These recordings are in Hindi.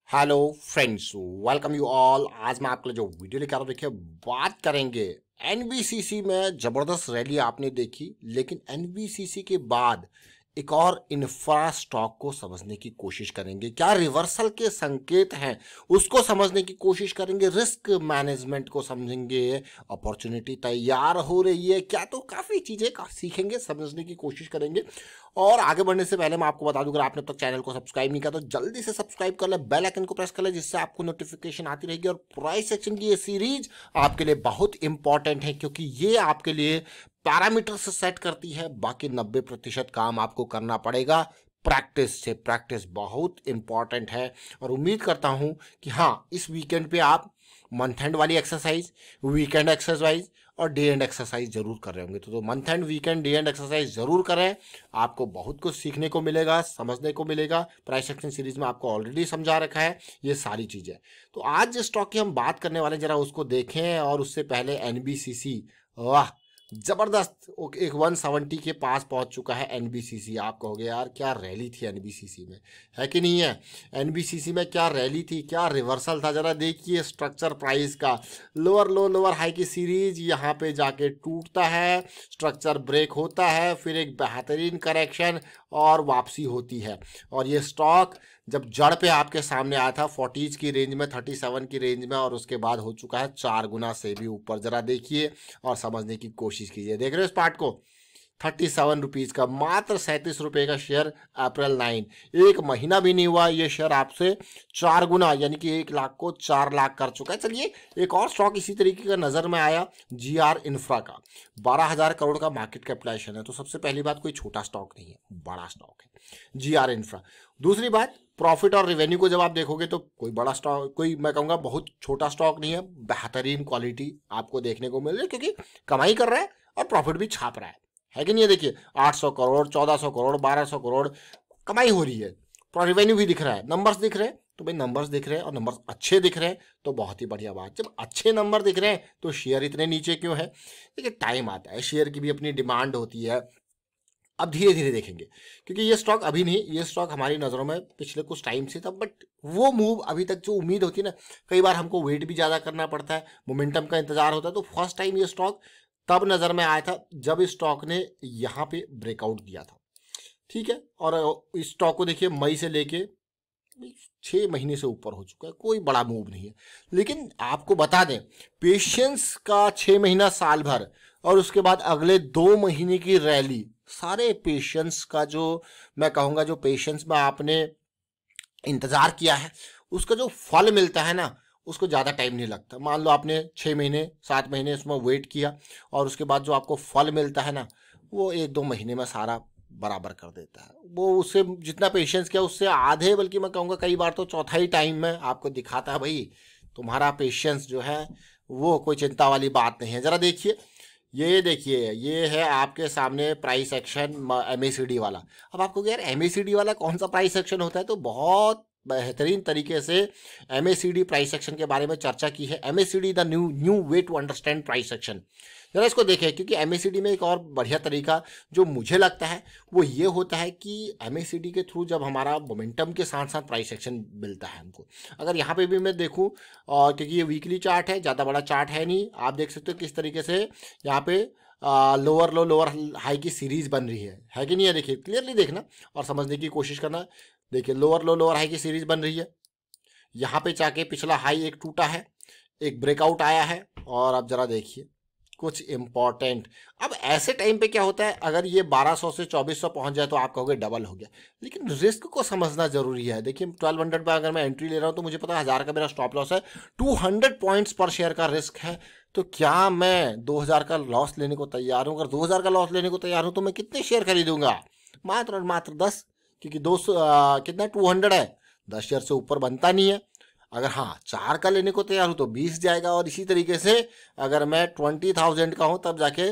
Hello friends, welcome you all. आज मैं आपके लिए जो वीडियो लेकर आ रहा हूं, देखिए बात करेंगे एनबीसीसी में। जबरदस्त रैली आपने देखी, लेकिन एनबीसीसी के बाद एक और इंफ्रा स्टॉक को समझने की कोशिश करेंगे। क्या रिवर्सल के संकेत हैं उसको समझने की कोशिश करेंगे, रिस्क मैनेजमेंट को समझेंगे, अपॉर्चुनिटी तैयार हो रही है क्या, तो काफ़ी चीज़ें सीखेंगे, समझने की कोशिश करेंगे। और आगे बढ़ने से पहले मैं आपको बता दूं, अगर आपने अब तक चैनल को सब्सक्राइब नहीं किया तो जल्दी से सब्सक्राइब कर ले, बेल आइकन को प्रेस कर ले, जिससे आपको नोटिफिकेशन आती रहेगी। और प्राइस एक्शन की ये सीरीज आपके लिए बहुत इंपॉर्टेंट है, क्योंकि ये आपके लिए पैरामीटर से सेट करती है। बाकी 90% काम आपको करना पड़ेगा प्रैक्टिस से। प्रैक्टिस बहुत इंपॉर्टेंट है। और उम्मीद करता हूं कि हाँ, इस वीकेंड पे आप मंथ एंड वाली एक्सरसाइज, वीकेंड एक्सरसाइज और डे एंड एक्सरसाइज जरूर कर रहे होंगे। तो month and, weekend, day and exercise जरूर करें। आपको बहुत कुछ सीखने को मिलेगा, समझने को मिलेगा। प्राइस एक्शन सीरीज में आपको ऑलरेडी समझा रखा है ये सारी चीजें। तो आज जिस स्टॉक की हम बात करने वाले, जरा उसको देखें। और उससे पहले एनबीसीसी, वाह जबरदस्त, एक 170 के पास पहुंच चुका है एनबीसीसी। आप कहोगे यार क्या रैली थी एनबीसीसी में, है कि नहीं है? एनबीसीसी में क्या रैली थी, क्या रिवर्सल था। जरा देखिए स्ट्रक्चर प्राइस का, लोअर लो लोअर हाई की सीरीज यहाँ पे जाके टूटता है, स्ट्रक्चर ब्रेक होता है, फिर एक बेहतरीन करेक्शन और वापसी होती है। और ये स्टॉक जब जड़ पे आपके सामने आया था 40 की रेंज में, 37 की रेंज में, और उसके बाद हो चुका है 4 गुना से भी ऊपर। जरा देखिए और समझने की कोशिश कीजिए। देख रहे हो इस पार्ट को? 37 रुपीज़ का, मात्र 37 रुपये का शेयर। अप्रैल 9, एक महीना भी नहीं हुआ, ये शेयर आपसे 4 गुना यानी कि 1 लाख को 4 लाख कर चुका है। चलिए एक और स्टॉक इसी तरीके का नज़र में आया, जीआर इंफ्रा का। 12,000 करोड़ का मार्केट कैपिटलाइजेशन है। तो सबसे पहली बात, कोई छोटा स्टॉक नहीं है, बड़ा स्टॉक है जीआर इंफ्रा। दूसरी बात, प्रॉफिट और रेवेन्यू को जब आप देखोगे तो कोई बड़ा स्टॉक, कोई मैं कहूँगा बहुत छोटा स्टॉक नहीं है। बेहतरीन क्वालिटी आपको देखने को मिल रही है, क्योंकि कमाई कर रहा है और प्रॉफिट भी छाप रहा है कि नहीं? ये देखिए 800 करोड़, 1400 करोड़, 1200 करोड़ कमाई हो रही है। रेवेन्यू भी दिख रहा है, नंबर्स दिख रहे हैं। तो भाई नंबर्स दिख रहे हैं और नंबर्स अच्छे दिख रहे हैं तो बहुत ही बढ़िया बात। जब अच्छे नंबर दिख रहे हैं तो शेयर इतने नीचे क्यों है? देखिए टाइम आता है, शेयर की भी अपनी डिमांड होती है। अब धीरे धीरे देखेंगे, क्योंकि ये स्टॉक अभी नहीं, ये स्टॉक हमारी नज़रों में पिछले कुछ टाइम से था। बट वो मूव अभी तक जो उम्मीद होती है ना, कई बार हमको वेट भी ज़्यादा करना पड़ता है, मोमेंटम का इंतजार होता है। तो फर्स्ट टाइम ये स्टॉक तब नज़र में आया था जब इस स्टॉक ने यहाँ पे ब्रेकआउट दिया था, ठीक है। और इस स्टॉक को देखिए मई से लेके 6 महीने से ऊपर हो चुका है, कोई बड़ा मूव नहीं है। लेकिन आपको बता दें, पेशेंस का 6 महीना, साल भर, और उसके बाद अगले 2 महीने की रैली, सारे पेशेंस का जो मैं कहूँगा, जो पेशेंस में आपने इंतज़ार किया है उसका जो फल मिलता है ना, उसको ज़्यादा टाइम नहीं लगता। मान लो आपने 6 महीने 7 महीने उसमें वेट किया, और उसके बाद जो आपको फल मिलता है ना, वो 1-2 महीने में सारा बराबर कर देता है। वो उससे जितना पेशेंस किया उससे आधे, बल्कि मैं कहूँगा कई बार तो चौथाई टाइम में आपको दिखाता है भाई तुम्हारा पेशेंस जो है वो कोई चिंता वाली बात नहीं है। ज़रा देखिए, ये देखिए, ये है आपके सामने प्राइस एक्शन एमएसीडी वाला। अब आपको यार एमएसीडी वाला कौन सा प्राइस एक्शन होता है, तो बहुत बेहतरीन तरीके से एमएसीडी प्राइस एक्शन के बारे में चर्चा की है। MACD the new new way to understand price action. जरा इसको देखें, क्योंकि एमएसीडी में एक और बढ़िया तरीका जो मुझे लगता है वो ये होता है कि एमएसीडी के थ्रू जब हमारा मोमेंटम के साथ साथ प्राइस एक्शन मिलता है हमको। अगर यहाँ पे भी मैं देखूँ, और क्योंकि ये वीकली चार्ट है, ज़्यादा बड़ा चार्ट है नहीं, आप देख सकते हो किस तरीके से यहाँ पे लोअर लो लोअर हाई की सीरीज बन रही है कि नहीं है? देखिए क्लियरली देखना और समझने की कोशिश करना। देखिए लोअर लो लोअर हाई की सीरीज बन रही है। यहाँ पे जाके पिछला हाई एक टूटा है, एक ब्रेकआउट आया है, और अब जरा देखिए कुछ इंपॉर्टेंट। अब ऐसे टाइम पे क्या होता है, अगर ये 1200 से 2400 पहुंच जाए तो आप कहोगे डबल हो गया, लेकिन रिस्क को समझना जरूरी है। देखिए 1200 पे अगर मैं एंट्री ले रहा हूं तो मुझे पता है 1000 का मेरा स्टॉप लॉस है, 200 पॉइंट्स पर शेयर का रिस्क है। तो क्या मैं 2000 का लॉस लेने को तैयार हूं? अगर 2000 का लॉस लेने को तैयार हूं तो मैं कितने शेयर खरीदूंगा? मात्र और मात्र 10, क्योंकि 200 कितना 200 है, 10 शेयर से ऊपर बनता नहीं है। अगर हाँ 4 का लेने को तैयार हूँ तो 20 जाएगा। और इसी तरीके से अगर मैं 20,000 का हूँ तब जाके,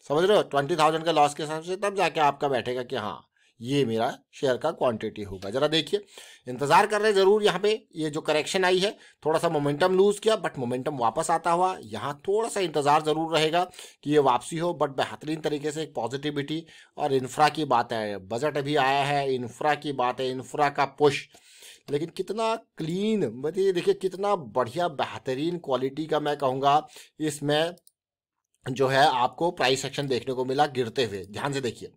समझ रहे हो, 20,000 का लॉस के हिसाब से तब जाके आपका बैठेगा कि हाँ ये मेरा शेयर का क्वांटिटी होगा। जरा देखिए, इंतजार कर रहे जरूर। यहाँ पे ये जो करेक्शन आई है, थोड़ा सा मोमेंटम लूज किया, बट मोमेंटम वापस आता हुआ, यहाँ थोड़ा सा इंतजार जरूर रहेगा कि ये वापसी हो। बट बेहतरीन तरीके से एक पॉजिटिविटी। और इंफ्रा की बात है, बजट अभी आया है, इंफ्रा की बात है, इंफ्रा का पुश। लेकिन कितना क्लीन, मतलब देखिए कितना बढ़िया बेहतरीन क्वालिटी का मैं कहूँगा इसमें जो है आपको प्राइस एक्शन देखने को मिला गिरते हुए। ध्यान से देखिए,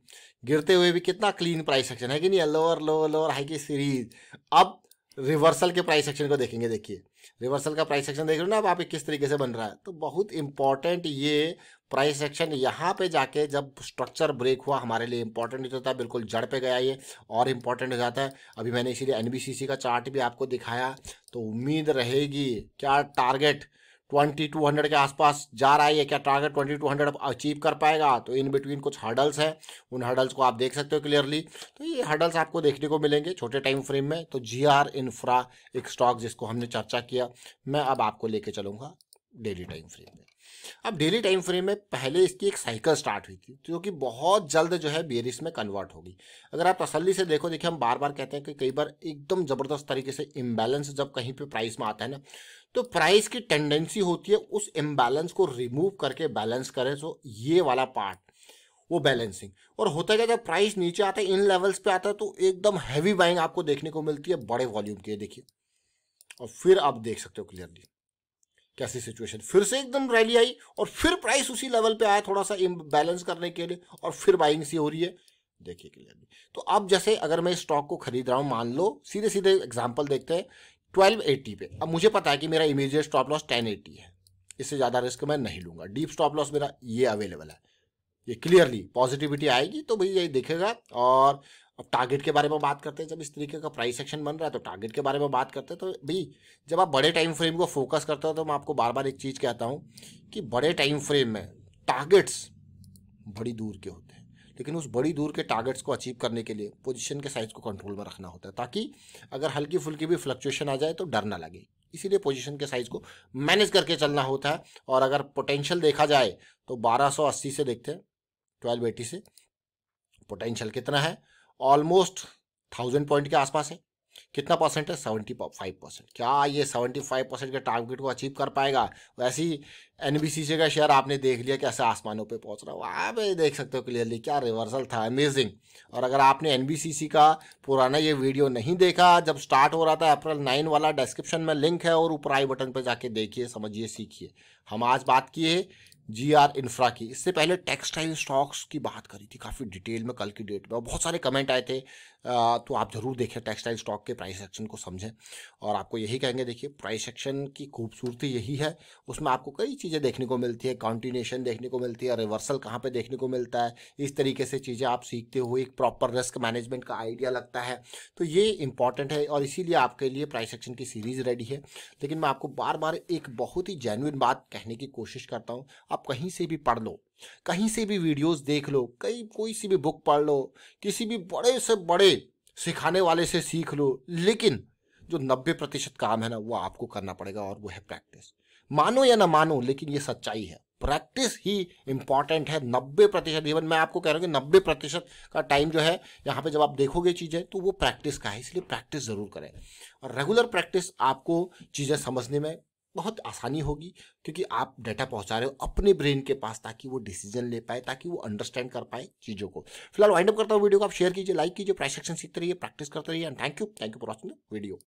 गिरते हुए भी कितना क्लीन प्राइस एक्शन है कि नहीं, लोअर लोअर लोअर हाई की सीरीज। अब रिवर्सल के प्राइस एक्शन को देखेंगे, देखिए रिवर्सल का प्राइस एक्शन देख रहे हो ना अब आप, किस तरीके से बन रहा है। तो बहुत इंपॉर्टेंट ये प्राइस एक्शन यहाँ पे जाके जब स्ट्रक्चर ब्रेक हुआ हमारे लिए इंपॉर्टेंट हो जाता है, बिल्कुल जड़ पे गया ये और इंपॉर्टेंट हो जाता है। अभी मैंने इसीलिए एनबीसीसी का चार्ट भी आपको दिखाया। तो उम्मीद रहेगी क्या टारगेट 2200 के आसपास जा रहा है ये, क्या टारगेट 2200 अचीव कर पाएगा। तो इन बिटवीन कुछ हर्डल्स हैं, उन हर्डल्स को आप देख सकते हो क्लियरली। तो ये हर्डल्स आपको देखने को मिलेंगे छोटे टाइम फ्रेम में। तो जीआर इंफ्रा एक स्टॉक जिसको हमने चर्चा किया, मैं अब आपको लेके चलूंगा डेली टाइम फ्रेम में। अब डेली टाइम फ्रेम में पहले इसकी एक साइकिल स्टार्ट हुई थी जो कि बहुत जल्द जो है बेरिश में कन्वर्ट होगी। अगर आप तसल्ली से देखो, देखिए हम बार बार कहते हैं कि कई बार एकदम जबरदस्त तरीके से इम्बैलेंस जब कहीं पे प्राइस में आता है ना, तो प्राइस की टेंडेंसी होती है उस इम्बैलेंस को रिमूव करके बैलेंस करें। तो ये वाला पार्ट वो बैलेंसिंग, और होता है क्या जब प्राइस नीचे आता है इन लेवल्स पे आता है तो एकदम हैवी बाइंग आपको देखने को मिलती है बड़े वॉल्यूम की, देखिए। और फिर आप देख सकते हो क्लियरली कैसी सिचुएशन, फिर से एकदम रैली आई और फिर प्राइस उसी लेवल पे आया थोड़ा सा बैलेंस करने के लिए, और फिर बाइंग सी हो रही है, देखिए क्लियरली। तो अब जैसे अगर मैं स्टॉक को खरीद रहा हूं, मान लो सीधे सीधे एग्जांपल देखते हैं 1280 पे। अब मुझे पता है कि मेरा इमीडिएट स्टॉप लॉस 1080 है, इससे ज़्यादा रिस्क मैं नहीं लूंगा। डीप स्टॉप लॉस मेरा ये अवेलेबल है, ये क्लियरली पॉजिटिविटी आएगी तो भाई यही दिखेगा। और अब टारगेट के बारे में बात करते हैं, जब इस तरीके का प्राइस एक्शन बन रहा है तो टारगेट के बारे में बात करते हैं। तो भाई जब आप बड़े टाइम फ्रेम को फोकस करते हो तो मैं आपको बार बार एक चीज़ कहता हूँ कि बड़े टाइम फ्रेम में टारगेट्स बड़ी दूर के होते हैं, लेकिन उस बड़ी दूर के टारगेट्स को अचीव करने के लिए पोजीशन के साइज को कंट्रोल में रखना होता है, ताकि अगर हल्की फुल्की भी फ्लक्चुएशन आ जाए तो डर ना लगे। इसीलिए पोजीशन के साइज को मैनेज करके चलना होता है। और अगर पोटेंशियल देखा जाए तो 1280 से देखते हैं, 1280 से पोटेंशियल कितना है, ऑलमोस्ट 1000 पॉइंट के आसपास है। कितना परसेंट है, 75%। क्या ये 75% के टारगेट को अचीव कर पाएगा। वैसे ही एनबीसीसी का शेयर आपने देख लिया कैसे आसमानों पे पहुंच रहा है, वहाँ पे देख सकते हो क्लियरली क्या रिवर्सल था, अमेजिंग। और अगर आपने एनबीसीसी का पुराना ये वीडियो नहीं देखा जब स्टार्ट हो रहा था अप्रैल 9 वाला, डिस्क्रिप्शन में लिंक है और ऊपर आई बटन पर जाके देखिए, समझिए, सीखिए। हम आज बात किए जीआर इंफ्रा की, इससे पहले टेक्सटाइल स्टॉक्स की बात करी थी काफ़ी डिटेल में कल की डेट में, और बहुत सारे कमेंट आए थे। तो आप ज़रूर देखें टेक्सटाइल स्टॉक के प्राइस एक्शन को समझें। और आपको यही कहेंगे, देखिए प्राइस एक्शन की खूबसूरती यही है, उसमें आपको कई चीज़ें देखने को मिलती है, कॉन्टिन्यूशन देखने को मिलती है, रिवर्सल कहाँ पे देखने को मिलता है, इस तरीके से चीज़ें आप सीखते हुए एक प्रॉपर रिस्क मैनेजमेंट का आइडिया लगता है। तो ये इंपॉर्टेंट है और इसीलिए आपके लिए प्राइस एक्शन की सीरीज़ रेडी है। लेकिन मैं आपको बार बार एक बहुत ही जेन्युइन बात कहने की कोशिश करता हूँ, आप कहीं से भी पढ़ लो, कहीं से भी वीडियोस देख लो, कोई सी भी बुक पढ़ लो, किसी भी बड़े से बड़े सिखाने वाले से सीख लो, लेकिन जो 90% काम है ना वो आपको करना पड़ेगा, और वो है प्रैक्टिस। मानो या ना मानो, लेकिन ये सच्चाई है, प्रैक्टिस ही इंपॉर्टेंट है 90%। इवन मैं आपको कह रहा हूँ कि 90% का टाइम जो है यहाँ पे जब आप देखोगे चीज़ें तो वो प्रैक्टिस का है, इसलिए प्रैक्टिस ज़रूर करें। और रेगुलर प्रैक्टिस आपको चीज़ें समझने में बहुत आसानी होगी, क्योंकि आप डाटा पहुंचा रहे हो अपने ब्रेन के पास, ताकि वो डिसीजन ले पाए, ताकि वो अंडरस्टैंड कर पाए चीज़ों को। फिलहाल वाइंड अप करता हूँ वीडियो को, आप शेयर कीजिए, लाइक कीजिए, प्राइस एक्शन सीखते रहिए, प्रैक्टिस करते रहिए। And thank you for watching the video.